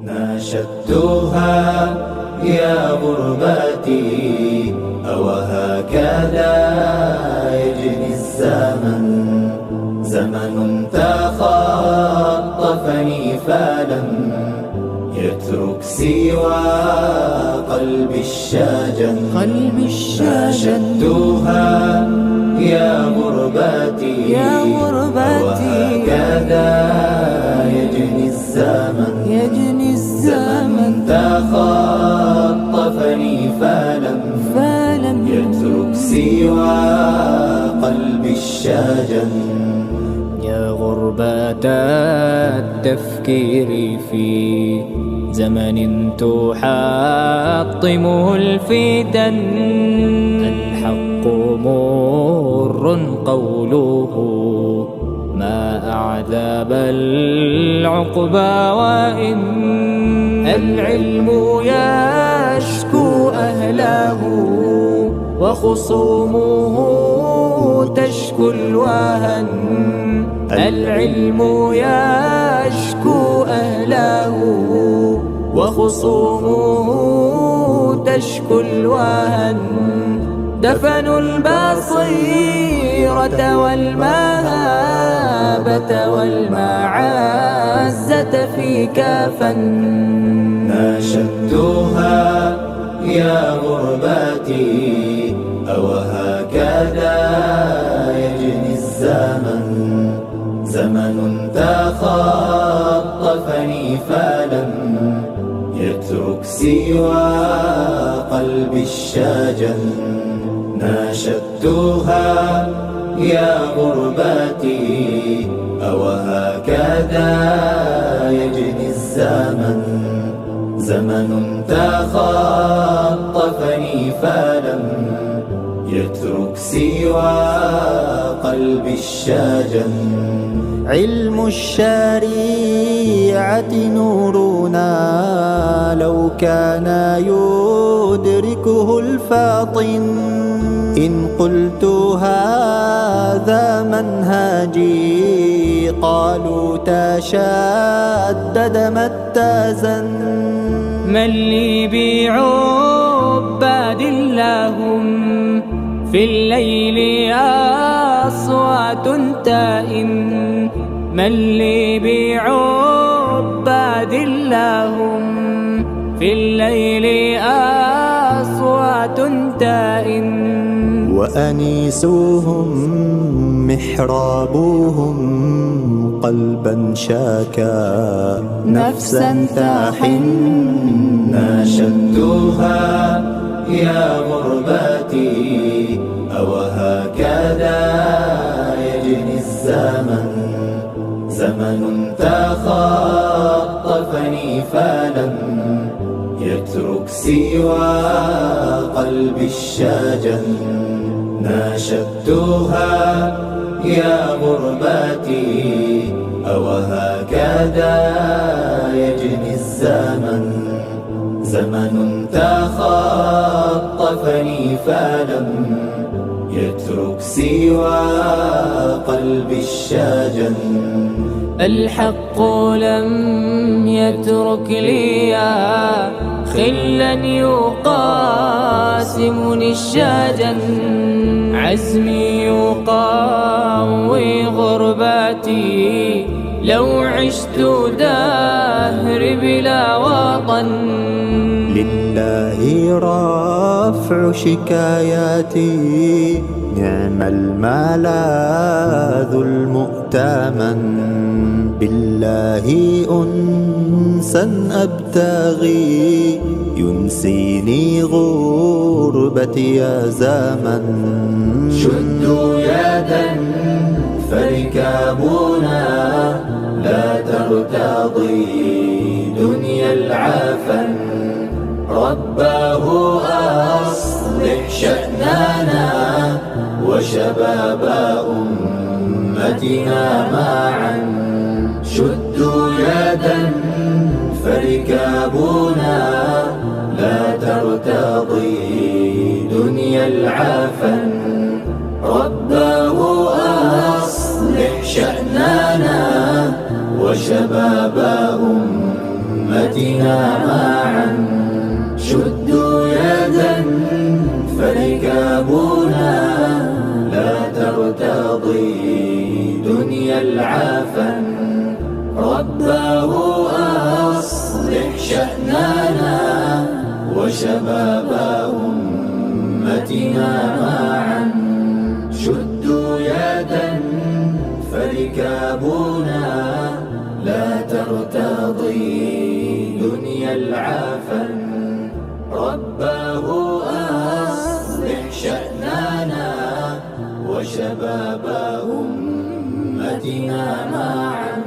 ناشدتها يا غربتي أوهكذا يجري الزمن، زمن تخطفني فلم يترك سوى قلبي الشجن. ناشدتها يا غربتي أوهكذا يجري الزمن، زمن تخطفني فلم يترك سوى قلبي الشجن. يا غربة التفكير في زمن تحطمه الفتن، الحق مر قوله ما أعذب العقبى، وإن العلم يشكو أهله وخصومه تشكو الوهن. العلم يشكو أهله وخصومه تشكو الوهن. دفنوا البصيرة والمهابة والمعزة في كفن. ناشدتها يا غربتي أوهكذا يجري الزمن، زمن تخطفني فلم يترك سوى قلبي الشجن. ناشدتها يا غربتي أوهكذا يجري الزمن، زمن تخطفني فلم يترك سوى قلبي الشجن. علم الشريعة نورنا لو كان يدركه الفاطن. إن قلت هذا منهجي قالوا تشدد ما اتزن. من لي بعباد لهم في الليل أصوات تائن. من لي بعباد لهم في الليل أصوات تائن. وأنيسوهم محرابهم قلبا شاكا نفسا تحن. ناشدتها يا غربتي أوهكذا يجري الزمن، زمن تخطفني فلم يترك سوى قلبي الشجن. ناشدتها يا غربتي أوهكذا يجري الزمن، زمن تخطفني فلم يترك سوى قلبي الشجن. الحق لم يترك لي خلا يقاسمني الشجن. عزمي يقوي غربتي لو عشت دهري بلا وطن. لله رفع شكاياتي نعم الملاذ المؤتمن. بالله أنسا أبتغي ينسيني غربتي يا زمن. شدوا يدا فركابنا لا ترتضي دنيا العفن. رباه أصلح شأننا وشباب أمتنا معا. شدوا يدا فركابنا لا ترتضي دنيا العفن. رباه أصلح شأننا وشباب أمتنا أمتنا معا شدوا يدا فركابنا لا ترتضي دنيا العفن رباه أصلح شأننا وشباب أمتنا معا شدوا يدا فركابنا لا ترتضي دنيا العفن رباه أصلح شأننا وشباب أمتنا معا